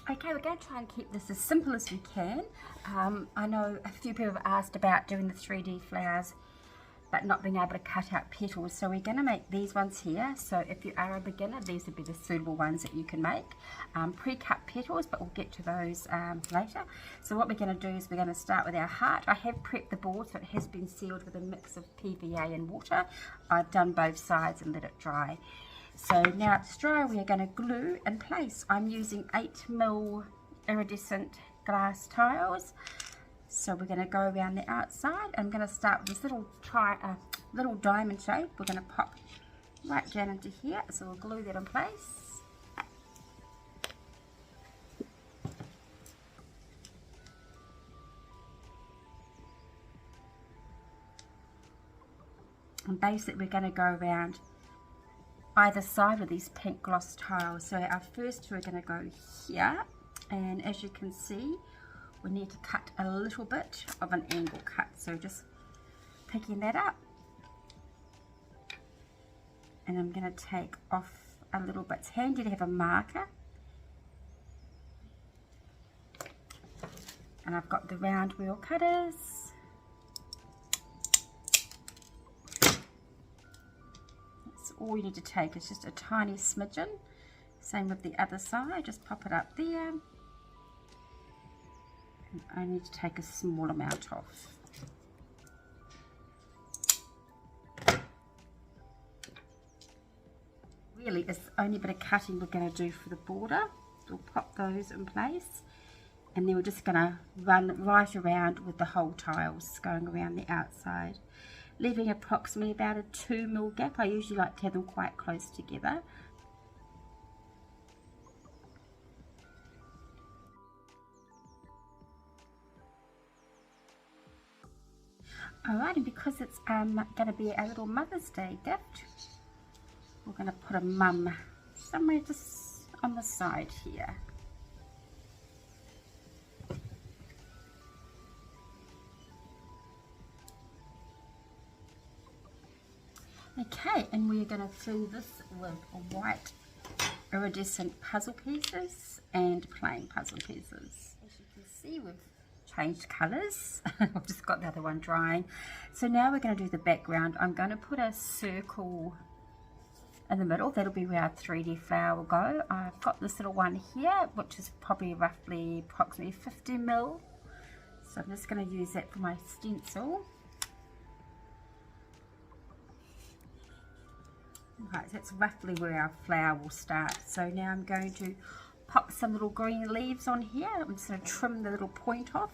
Okay, we're going to try and keep this as simple as we can. I know a few people have asked about doing the 3D flowers but not being able to cut out petals, so we're going to make these ones here. So if you are a beginner, these would be the suitable ones that you can make. Pre-cut petals, but we'll get to those later. So what we're going to do is we're going to start with our heart. I have prepped the board so it has been sealed with a mix of PVA and water. I've done both sides and let it dry. So now it's dry, we are going to glue in place. I'm using 8mm iridescent glass tiles. So we're going to go around the outside. I'm going to start with this little diamond shape. We're going to pop right down into here. So we'll glue that in place. And basically we're going to go around either side of these pink gloss tiles. So our first two are going to go here, and as you can see we need to cut a little bit of an angle cut, so just picking that up, and I'm going to take off a little bit. It's handy to have a marker, and I've got the round wheel cutters. That's all you need to take, is just a tiny smidgen. Same with the other side, just pop it up there. And I need to take a small amount off. Really, it's the only bit of cutting we're going to do for the border. We'll pop those in place, and then we're just going to run right around with the whole tiles going around the outside, leaving approximately about a 2mm gap. I usually like to have them quite close together. Alright, and because it's going to be a little Mother's Day gift, we're going to put a mum somewhere just on the side here. Okay, and we're going to fill this with white iridescent puzzle pieces and plain puzzle pieces. As you can see, we've changed colours. I've just got the other one drying. So now we're going to do the background. I'm going to put a circle in the middle. That'll be where our 3D flower will go. I've got this little one here, which is probably approximately 50mm. So I'm just going to use that for my stencil. Right, so that's roughly where our flower will start. So now I'm going to pop some little green leaves on here. I'm just going to trim the little point off.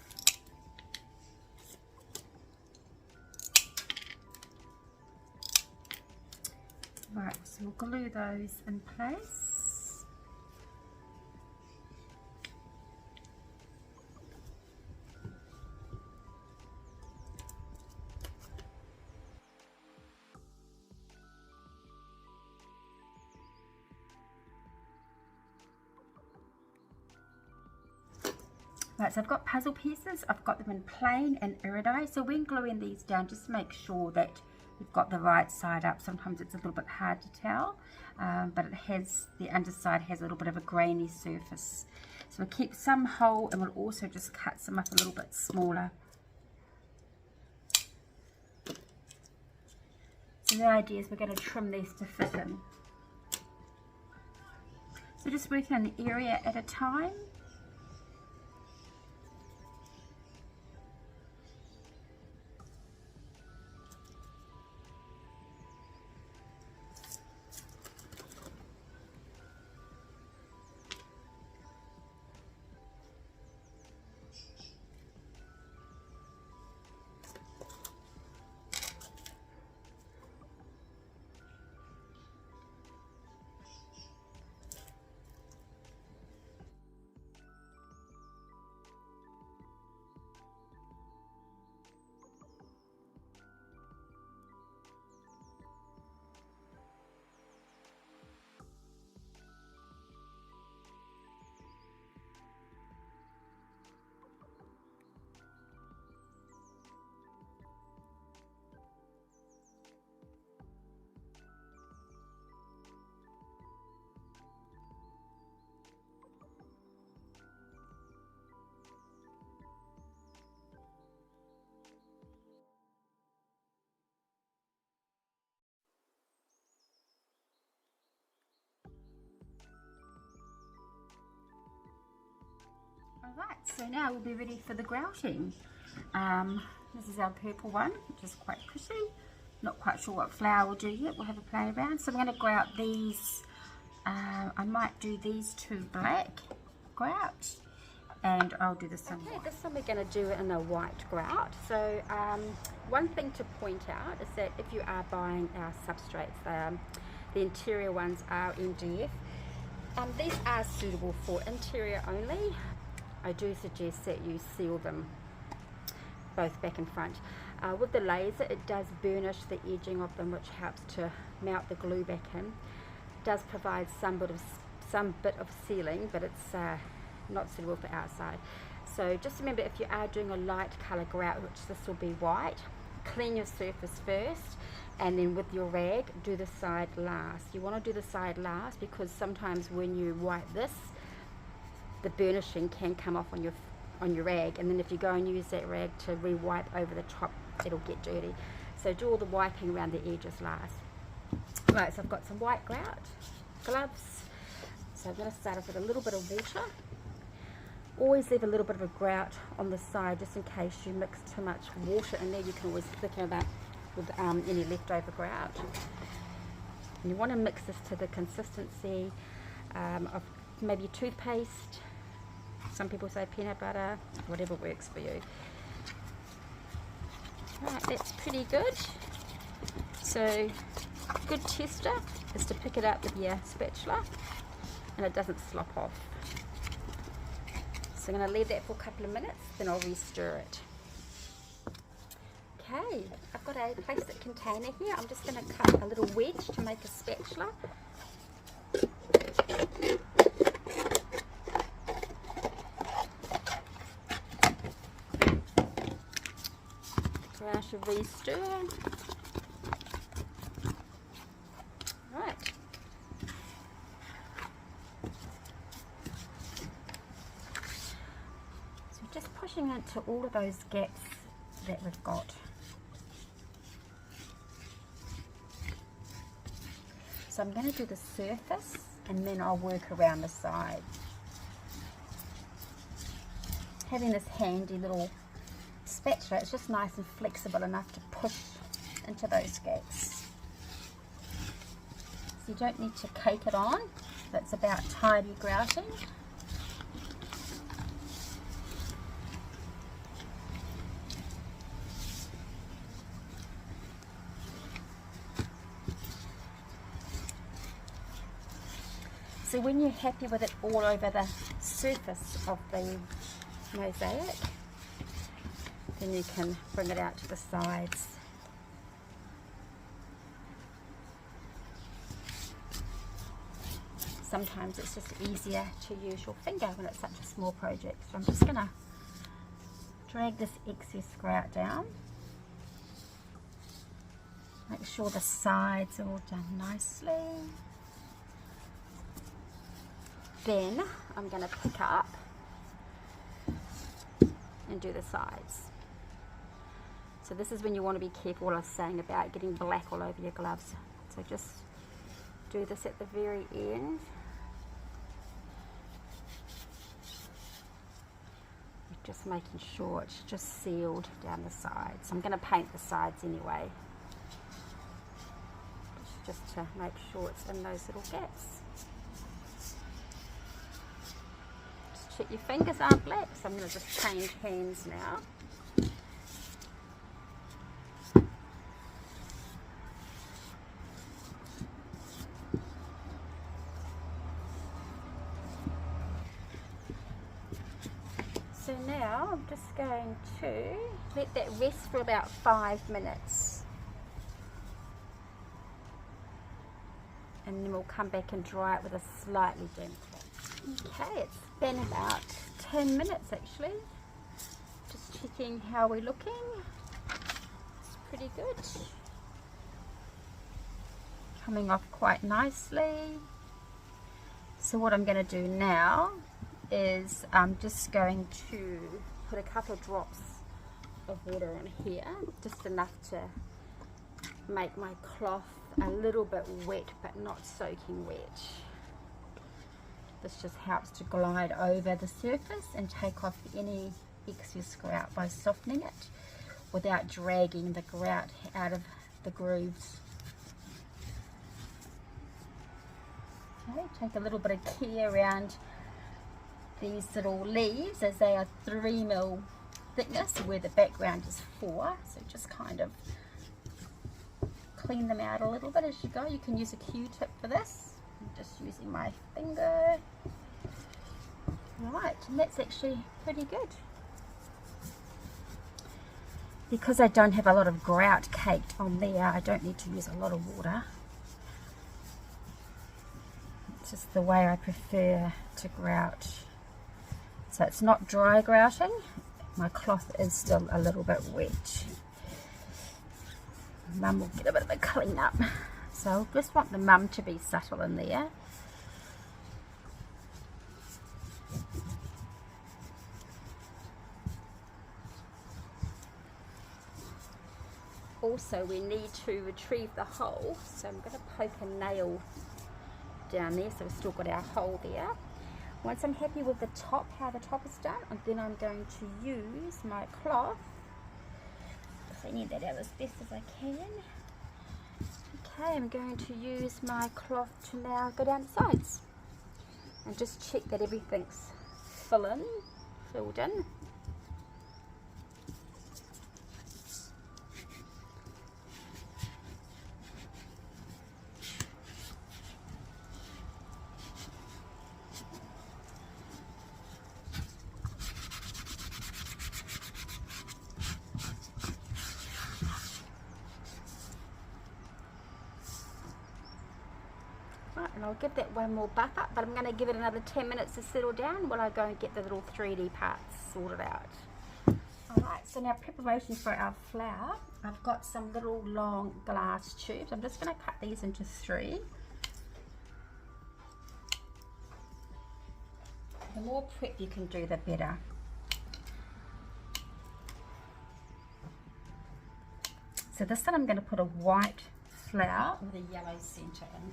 Right, so we'll glue those in place. Right, so I've got puzzle pieces. I've got them in plain and iridite. So when gluing these down, just make sure that you've got the right side up. Sometimes it's a little bit hard to tell, but the underside has a little bit of a grainy surface. So we'll keep some whole, and we'll also just cut some up a little bit smaller. So the idea is we're going to trim these to fit in. So just working an area at a time. So now we'll be ready for the grouting. This is our purple one, which is quite pretty. Not quite sure what flower we'll do yet, we'll have a play around. So I'm going to grout these, I might do these two black grout, and I'll do this one white. This one we're going to do in a white grout. So one thing to point out is that if you are buying our substrates, the interior ones are MDF. These are suitable for interior only. I do suggest that you seal them both back and front. With the laser, it does burnish the edging of them, which helps to melt the glue back in. It does provide some bit of sealing, but it's not suitable for outside. So just remember, if you are doing a light colour grout, which this will be white, clean your surface first, and then with your rag, do the side last. You want to do the side last because sometimes when you wipe this, the burnishing can come off on your rag, and then if you go and use that rag to re-wipe over the top, it'll get dirty. So do all the wiping around the edges last. Right, so I've got some white grout, gloves. So I'm going to start off with a little bit of water. Always leave a little bit of a grout on the side just in case you mix too much water in there. You can always thicken it up with any leftover grout. And you want to mix this to the consistency of maybe toothpaste. Some people say peanut butter, whatever works for you. Right, that's pretty good. So, good tester is to pick it up with your spatula and it doesn't slop off. So I'm going to leave that for a couple of minutes, then I'll re-stir it. Okay, I've got a plastic container here. I'm just going to cut a little wedge to make a spatula. I should re-stir. Right. So just pushing into all of those gaps that we've got. So I'm going to do the surface and then I'll work around the side. Having this handy little spatula, it's just nice and flexible enough to push into those gaps. So you don't need to cake it on, that's about tidy grouting. So when you're happy with it all over the surface of the mosaic, then you can bring it out to the sides. Sometimes it's just easier to use your finger when it's such a small project. So I'm just going to drag this excess grout down. Make sure the sides are all done nicely. Then I'm going to pick up and do the sides. So this is when you want to be careful, what I was saying about getting black all over your gloves. So just do this at the very end. Just making sure it's just sealed down the sides. I'm going to paint the sides anyway, just to make sure it's in those little gaps. Just check your fingers aren't black, so I'm going to just change hands now. So now I'm just going to let that rest for about 5 minutes. And then we'll come back and dry it with a slightly damp cloth. Okay, it's been about 10 minutes actually. Just checking how we're looking. It's pretty good. Coming off quite nicely. So what I'm going to do now is I'm just going to put a couple of drops of water on here, just enough to make my cloth a little bit wet but not soaking wet. This just helps to glide over the surface and take off any excess grout by softening it without dragging the grout out of the grooves. Okay, take a little bit of care around these little leaves as they are 3mm thickness where the background is 4, so just kind of clean them out a little bit as you go. You can use a Q-tip for this. I'm just using my finger. Right, and that's actually pretty good. Because I don't have a lot of grout caked on there, I don't need to use a lot of water. It's just the way I prefer to grout. So it's not dry grouting. My cloth is still a little bit wet. Mum will get a bit of a clean up. So I just want the mum to be subtle in there. Also, we need to retrieve the hole, so I'm going to poke a nail down there, so we've still got our hole there. Once I'm happy with the top, how the top is done, and then I'm going to use my cloth, cleaning that out as best as I can. Okay, I'm going to use my cloth to now go down the sides and just check that everything's filled in. And I'll give that one more buff up, but I'm going to give it another 10 minutes to settle down while I go and get the little 3D parts sorted out. Alright, so now preparation for our flower. I've got some little long glass tubes. I'm just going to cut these into 3. The more prep you can do, the better. So this one I'm going to put a white flower with a yellow centre in.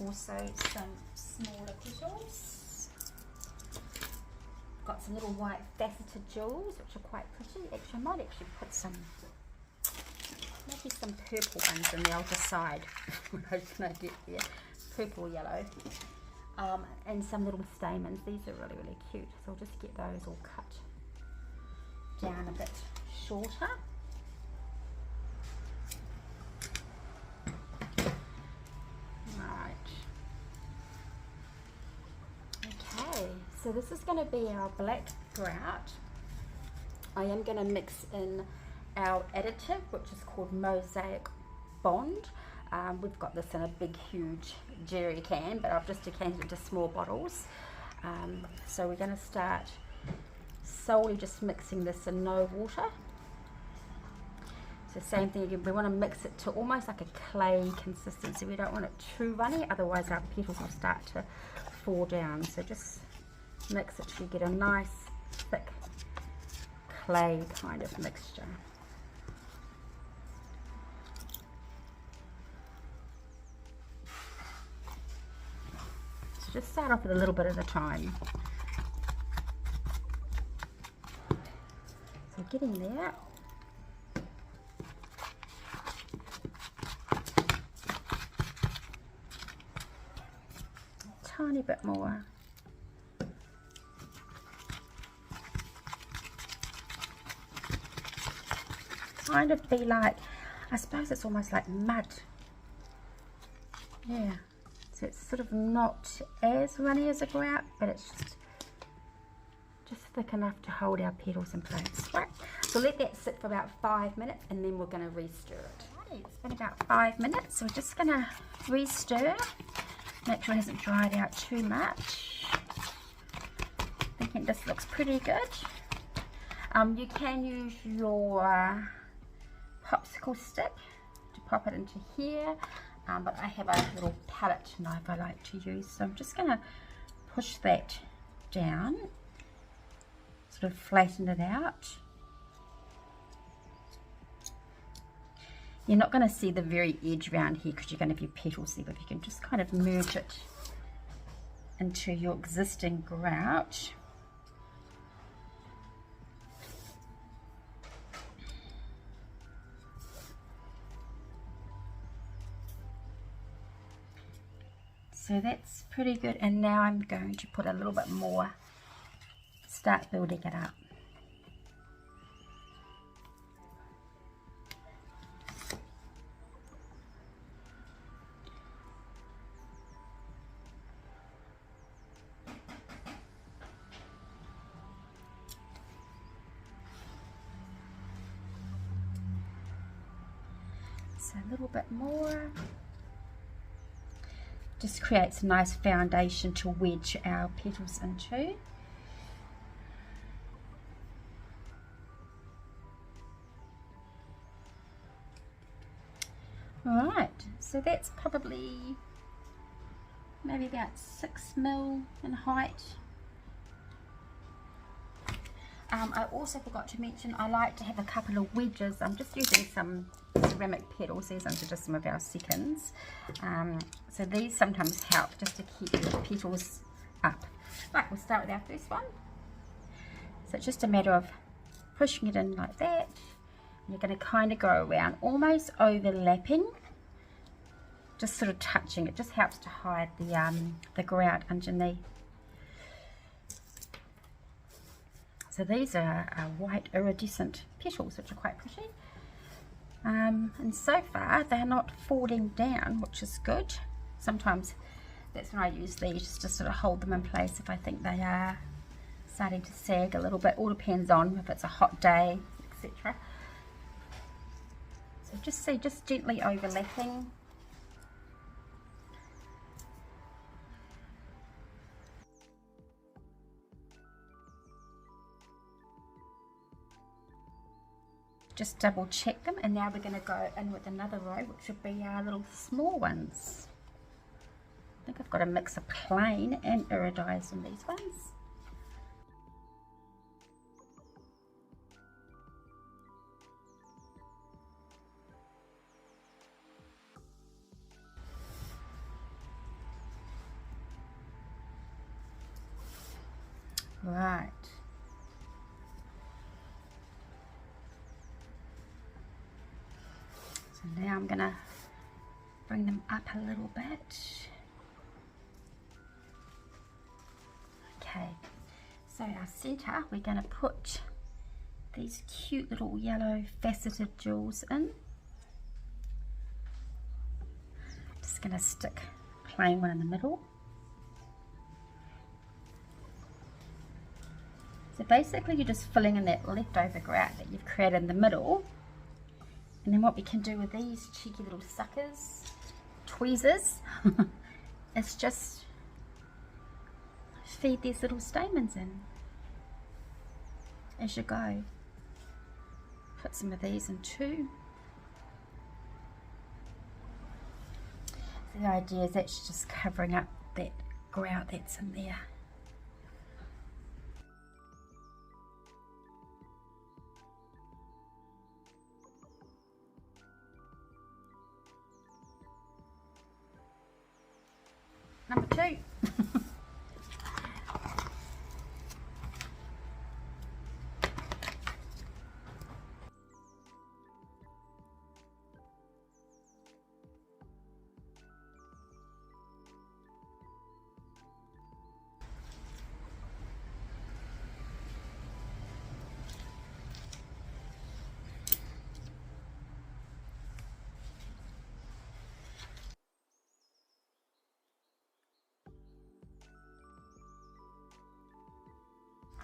Also some smaller petals. Got some little white faceted jewels which are quite pretty. Actually, I might actually put some, maybe some purple ones in there. I'll decide when I get there. Purple, yellow, and some little stamens. These are really, really cute. So I'll just get those all cut down a bit shorter. So this is going to be our black grout. I am going to mix in our additive, which is called Mosaic Bond. We've got this in a big, huge jerry can, but I've just decanted it into small bottles. So we're going to start solely just mixing this in no water. So same thing again, we want to mix it to almost like a clay consistency. We don't want it too runny, otherwise our petals will start to fall down. So just mix it to get a nice thick clay kind of mixture. So just start off with a little bit at a time. So getting there. A tiny bit more. Kind of be like, I suppose it's almost like mud. Yeah, so it's sort of not as runny as a grout, but it's just thick enough to hold our petals in place. Right, so let that sit for about 5 minutes and then we're going to re-stir it. Right, it's been about 5 minutes, so we're just going to re-stir, make sure it hasn't dried out too much. I think this looks pretty good. You can use your popsicle stick to pop it into here, but I have a little palette knife I like to use, so I'm just going to push that down, sort of flatten it out, You're not going to see the very edge around here because you're going to have your petals there, but you can just kind of merge it into your existing grout. So that's pretty good, and now I'm going to put a little bit more, start building it up. So a little bit more. Just creates a nice foundation to wedge our petals into. Alright, so that's probably maybe about 6 mil in height. I also forgot to mention I like to have a couple of wedges. I'm just using some ceramic petals. These are just some of our seconds. So these sometimes help just to keep the petals up. Right, we'll start with our first one. So it's just a matter of pushing it in like that. You're going to kind of go around, almost overlapping, just sort of touching. It just helps to hide the grout underneath. So these are white iridescent petals, which are quite pretty. And so far they're not falling down, which is good. Sometimes that's when I use these, just to sort of hold them in place if I think they are starting to sag a little bit. All depends on if it's a hot day, etc. So just gently overlapping. Just double check them, and now we're going to go in with another row, which would be our little small ones. I think I've got a mix of plain and iridized in these ones. Right. So now I'm going to bring them up a little bit. Okay, so our centre, we're going to put these cute little yellow faceted jewels in. Just going to stick a plain one in the middle. So basically you're just filling in that leftover grout that you've created in the middle. And then what we can do with these cheeky little suckers, tweezers, is just feed these little stamens in as you go. Put some of these in too. So the idea is that's just covering up that grout that's in there. Number 2.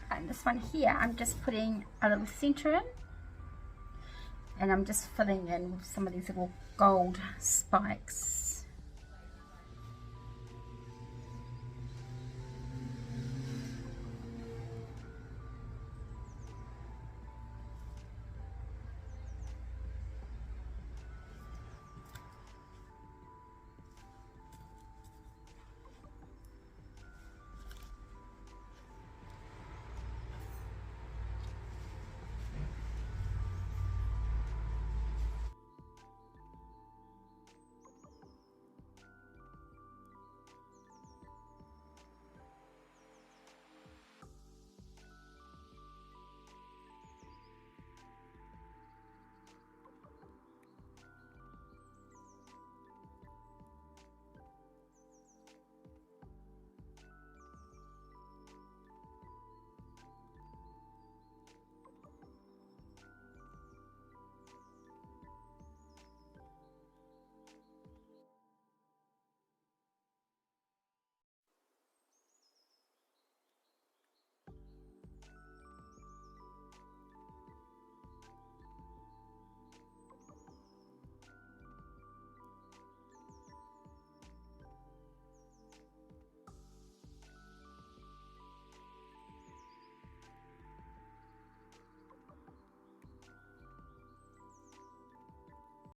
And this one here, I'm just putting a little centre in, and I'm just filling in with some of these little gold spikes.